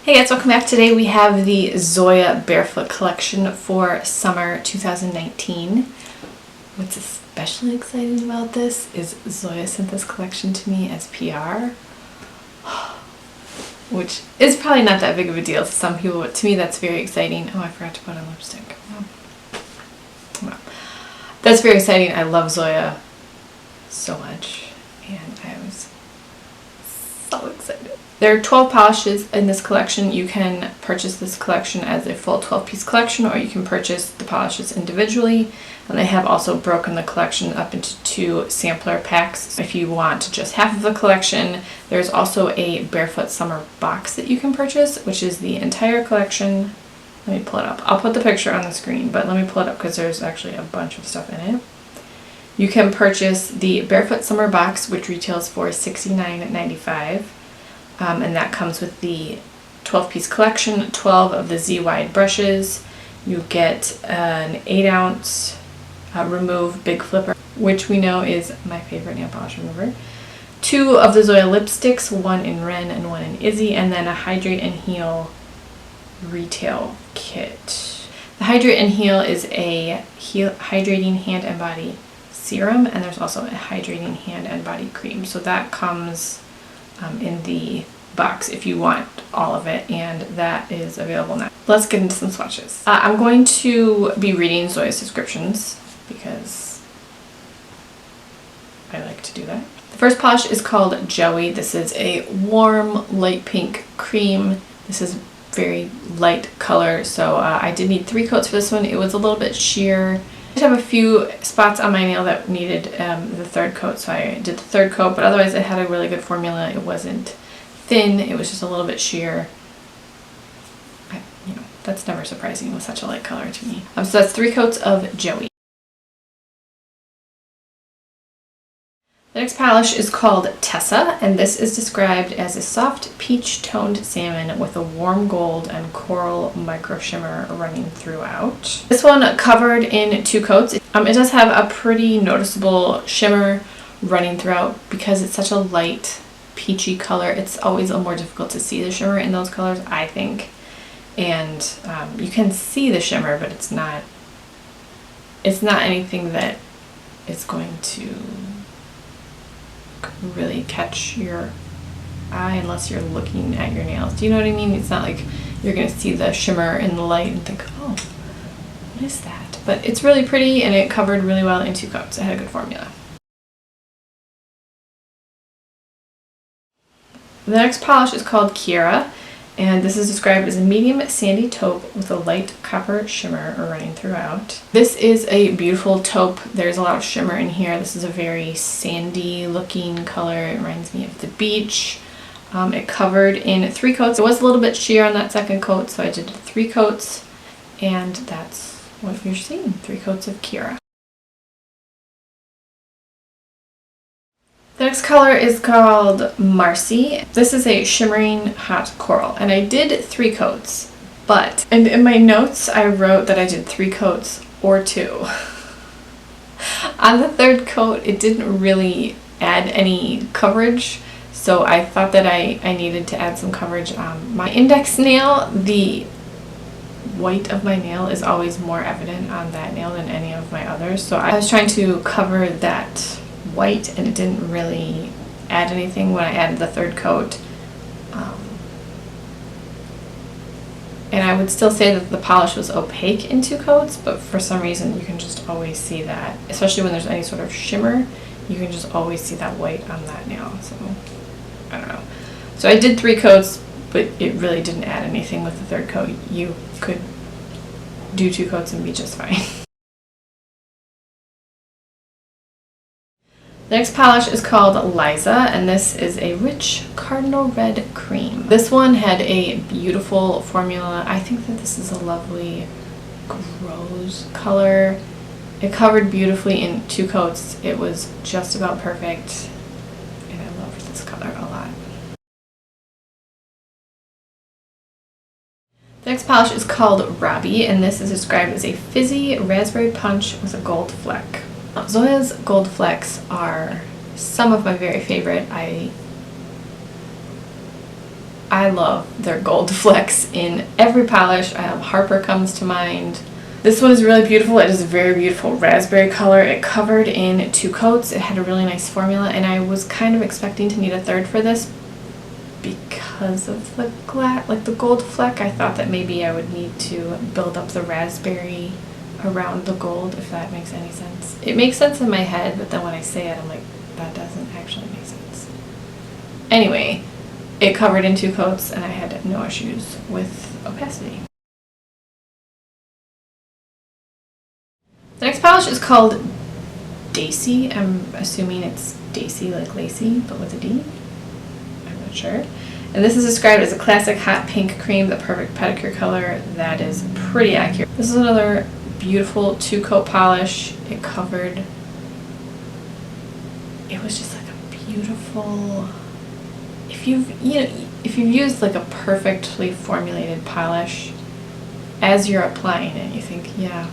Hey guys, welcome back. Today we have the Zoya Barefoot collection for summer 2019. What's especially exciting about this is Zoya sent this collection to me as PR, which is probably not that big of a deal to some people, but to me that's very exciting. Oh, I forgot to put on lipstick. Well, that's very exciting. I love Zoya so much, and I was so excited. There are 12 polishes in this collection. You can purchase this collection as a full 12-piece collection, or you can purchase the polishes individually. And they have also broken the collection up into 2 sampler packs. If you want just half of the collection, there's also a Barefoot summer box that you can purchase, which is the entire collection. Let me pull it up. I'll put the picture on the screen, but let me pull it up because there's actually a bunch of stuff in it. You can purchase the Barefoot summer box, which retails for $69.95. And that comes with the 12-piece collection, 12 of the Z-wide brushes. You get an 8-ounce Remove Big Flipper, which we know is my favorite nail polish remover. 2 of the Zoya lipsticks, 1 in Ren and 1 in Izzy, and then a Hydrate and Heal retail kit. The Hydrate and Heal is a hydrating hand and body serum, and there's also a hydrating hand and body cream. So that comes in the box if you want all of it, and that is available now. Let's get into some swatches. I'm going to be reading Zoya's descriptions because I like to do that. The first polish is called Joey. This is a warm light pink cream. This is very light color, so I did need 3 coats for this one. It was a little bit sheer. I just have a few spots on my nail that needed the 3rd coat, so I did the 3rd coat, but otherwise it had a really good formula. It wasn't thin, it was just a little bit sheer. That's never surprising with such a light color to me. So that's 3 coats of Joey. The next polish is called Tessa, and this is described as a soft peach-toned salmon with a warm gold and coral micro shimmer running throughout. This one covered in 2 coats. It does have a pretty noticeable shimmer running throughout because it's such a light peachy color. It's always a little more difficult to see the shimmer in those colors, I think. And you can see the shimmer, but it's not anything that is going to really catch your eye unless you're looking at your nails. Do you know what I mean? It's not like you're going to see the shimmer in the light and think, oh, what is that? But it's really pretty, and it covered really well in 2 coats. It had a good formula. The next polish is called Kiera, and this is described as a medium sandy taupe with a light copper shimmer running throughout. This is a beautiful taupe. There's a lot of shimmer in here. This is a very sandy looking color. It reminds me of the beach. It covered in 3 coats. It was a little bit sheer on that 2nd coat, so I did 3 coats, and that's what you're seeing, 3 coats of Kiera. The next color is called Marcy. This is a shimmering hot coral, and I did 3 coats, and in my notes I wrote that I did 3 coats or 2. On the 3rd coat, it didn't really add any coverage, so I thought that I needed to add some coverage on my index nail. The white of my nail is always more evident on that nail than any of my others, so I was trying to cover that white, and it didn't really add anything when I added the 3rd coat. And I would still say that the polish was opaque in 2 coats, but for some reason you can just always see that, especially when there's any sort of shimmer, you can just always see that white on that nail. So I don't know. So I did 3 coats, but it really didn't add anything with the 3rd coat. You could do 2 coats and be just fine. The next polish is called Liza, and this is a rich cardinal red cream. This one had a beautiful formula. I think that this is a lovely rose color. It covered beautifully in 2 coats. It was just about perfect, and I loved this color a lot. The next polish is called Robbie, and this is described as a fizzy raspberry punch with a gold fleck. Zoya's gold flecks are some of my very favorite. I I love their gold flecks in every polish. Harper comes to mind. This one is really beautiful. It is a very beautiful raspberry color. It covered in 2 coats. It had a really nice formula, and I was kind of expecting to need a third for this because of the the gold fleck. I thought that maybe I would need to build up the raspberry around the gold, if that makes any sense. It makes sense in my head, but then when I say it, I'm like, that doesn't actually make sense. Anyway, it covered in 2 coats, and I had no issues with opacity. The next polish is called Dacey. I'm assuming it's Dacey like Lacey, but with a D. I'm not sure. And this is described as a classic hot pink cream, the perfect pedicure color. That is pretty accurate. This is another beautiful 2-coat polish. It covered, it was just like a beautiful, if you've used like a perfectly formulated polish, as you're applying it, you think, yeah,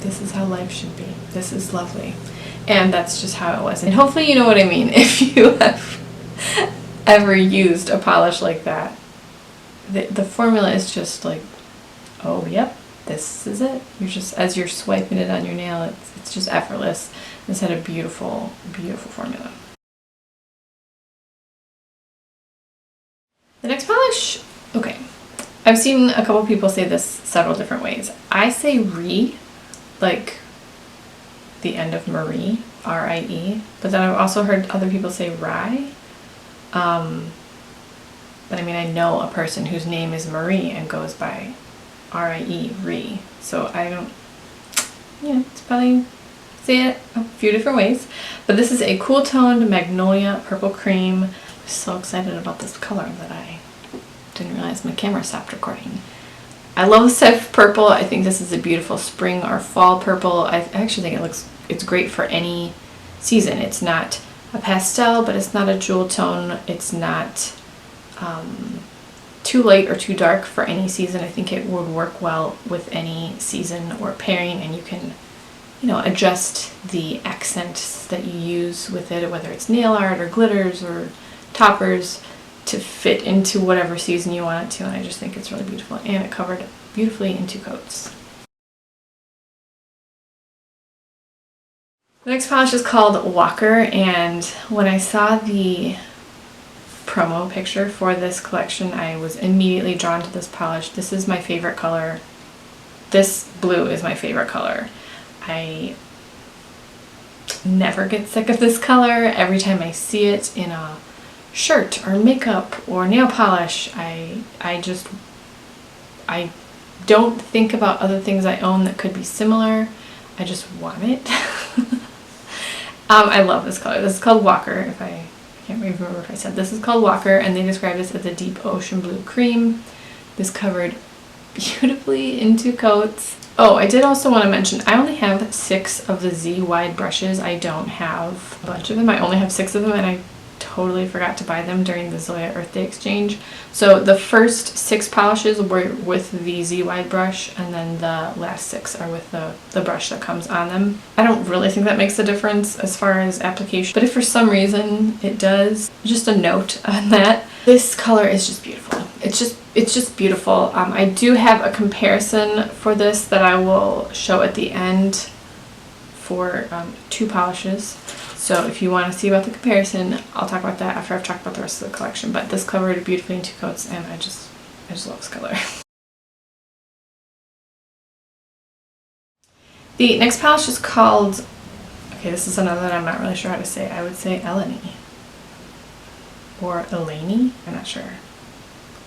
this is how life should be. This is lovely. And that's just how it was. And hopefully you know what I mean if you have ever used a polish like that. The formula is just like, oh, yep, this is it. You're just, as you're swiping it on your nail, it's just effortless. This had a beautiful, beautiful formula. The next polish, okay. I've seen a couple people say this several different ways. I say Rie, like the end of Marie, R-I-E, but then I've also heard other people say Rye. But I mean, I know a person whose name is Marie and goes by R-I-E, Rie. So I don't, it's probably say it a few different ways. But this is a cool toned magnolia purple cream. I'm so excited about this color that I didn't realize my camera stopped recording. I love this type of purple. I think this is a beautiful spring or fall purple. I actually think it's great for any season. It's not a pastel, but it's not a jewel tone. It's not too light or too dark for any season. I think it would work well with any season or pairing, and you can, adjust the accents that you use with it, whether it's nail art or glitters or toppers, to fit into whatever season you want it to, and I just think it's really beautiful, and it covered beautifully in 2 coats. The next polish is called Walker, and when I saw the promo picture for this collection, I was immediately drawn to this polish. This is my favorite color. This blue is my favorite color. I never get sick of this color. Every time I see it in a shirt or makeup or nail polish, I don't think about other things I own that could be similar. I just want it. I love this color. This is called Walker. I can't remember if I said this is called Walker, and they describe this as a deep ocean blue cream. This covered beautifully in 2 coats. Oh, I did also want to mention, I only have 6 of the Z wide brushes. I don't have a bunch of them. I only have 6 of them, and I totally forgot to buy them during the Zoya Earth Day exchange. So the first 6 polishes were with the Z wide brush, and then the last 6 are with the brush that comes on them. I don't really think that makes a difference as far as application, but if for some reason it does, just a note on that. This color is just beautiful. It's just beautiful. I do have a comparison for this that I will show at the end for 2 polishes. So if you want to see about the comparison, I'll talk about that after I've talked about the rest of the collection. But this covered beautifully in 2 coats, and I just love this color. The next polish is called, okay, this is another that I'm not really sure how to say. I would say Eleni or Eleni. I'm not sure.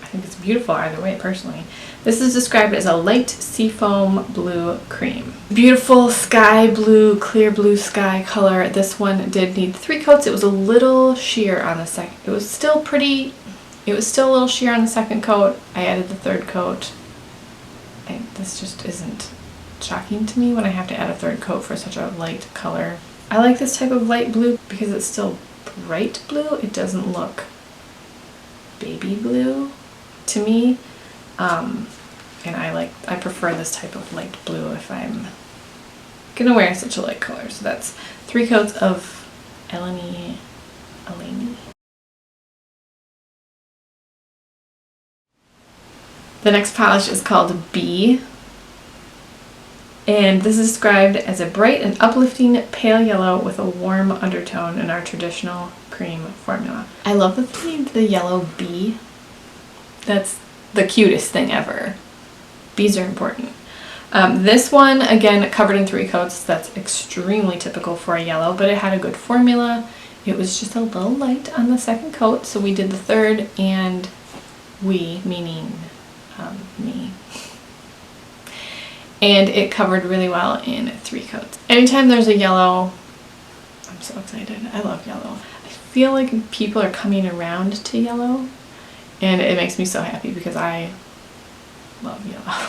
I think it's beautiful either way, personally. This is described as a light seafoam blue cream. Beautiful sky blue, clear blue sky color. This one did need 3 coats. It was a little sheer on the second. It was still a little sheer on the second coat. I added the 3rd coat. This just isn't shocking to me when I have to add a 3rd coat for such a light color. I like this type of light blue because it's still bright blue. It doesn't look baby blue to me, and I prefer this type of light blue if I'm gonna wear such a light color. So that's 3 coats of Eleni. The next polish is called B. And this is described as a bright and uplifting pale yellow with a warm undertone in our traditional cream formula. I love that they named the yellow B. That's the cutest thing ever. Bees are important. This one, again, covered in 3 coats. That's extremely typical for a yellow, but it had a good formula. It was just a little light on the 2nd coat, so we did the 3rd, and we, meaning me. And it covered really well in 3 coats. Anytime there's a yellow, I'm so excited. I love yellow. I feel like people are coming around to yellow, and it makes me so happy because I love yellow.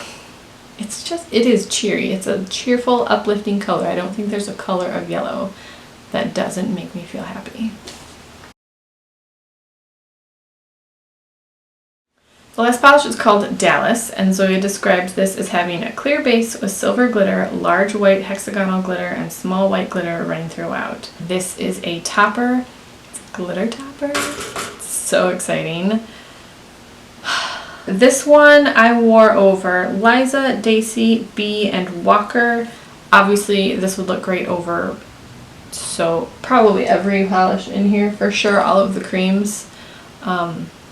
It is cheery. It's a cheerful, uplifting color. I don't think there's a color of yellow that doesn't make me feel happy. The last polish is called Dallas, and Zoya describes this as having a clear base with silver glitter, large white hexagonal glitter, and small white glitter running throughout. This is a topper. It's a glitter topper. It's so exciting. This one I wore over Liza, Dacey, B, and Walker. Obviously, this would look great over probably every polish in here for sure, all of the creams,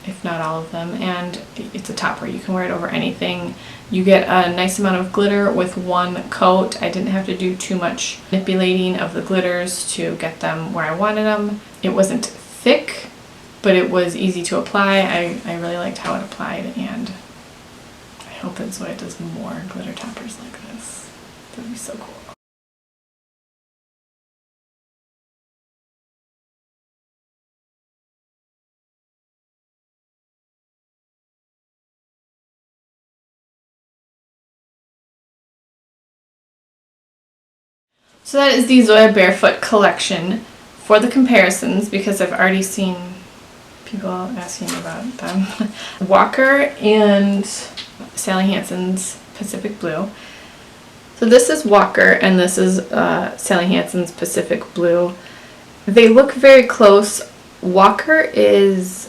if not all of them. And it's a topper. You can wear it over anything. You get a nice amount of glitter with 1 coat. I didn't have to do too much manipulating of the glitters to get them where I wanted them. It wasn't thick, but it was easy to apply. I really liked how it applied, and I hope that Zoya does more glitter toppers like this. That would be so cool. So that is the Zoya Barefoot collection. For the comparisons, because I've already seen people asking about them, Walker and Sally Hansen's Pacific Blue. So this is Walker and this is Sally Hansen's Pacific Blue. They look very close. Walker is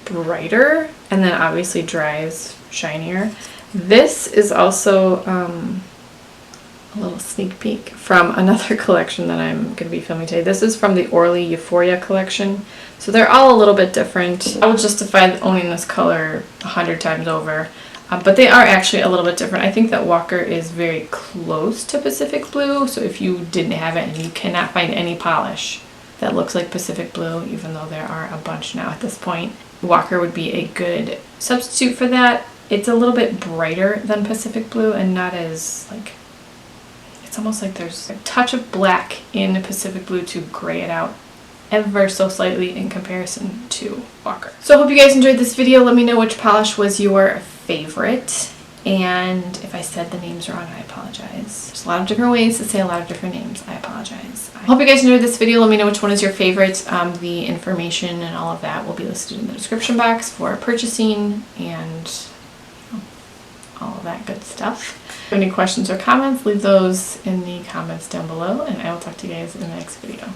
brighter and then obviously dries shinier. This is also a little sneak peek from another collection that I'm going to be filming today. This is from the Orly Euphoria collection. So they're all a little bit different. I will justify owning this color 100 times over. But they are actually a little bit different. I think that Walker is very close to Pacific Blue. So if you didn't have it and you cannot find any polish that looks like Pacific Blue, even though there are a bunch now at this point, Walker would be a good substitute for that. It's a little bit brighter than Pacific Blue and not as it's almost like there's a touch of black in Pacific Blue to gray it out ever so slightly in comparison to Walker. So I hope you guys enjoyed this video. Let me know which polish was your favorite, and if I said the names wrong, I apologize. There's a lot of different ways to say a lot of different names. I apologize. I hope you guys enjoyed this video. Let me know which one is your favorite. The information and all of that will be listed in the description box for purchasing and all of that good stuff. If you have any questions or comments, leave those in the comments down below, and I will talk to you guys in the next video.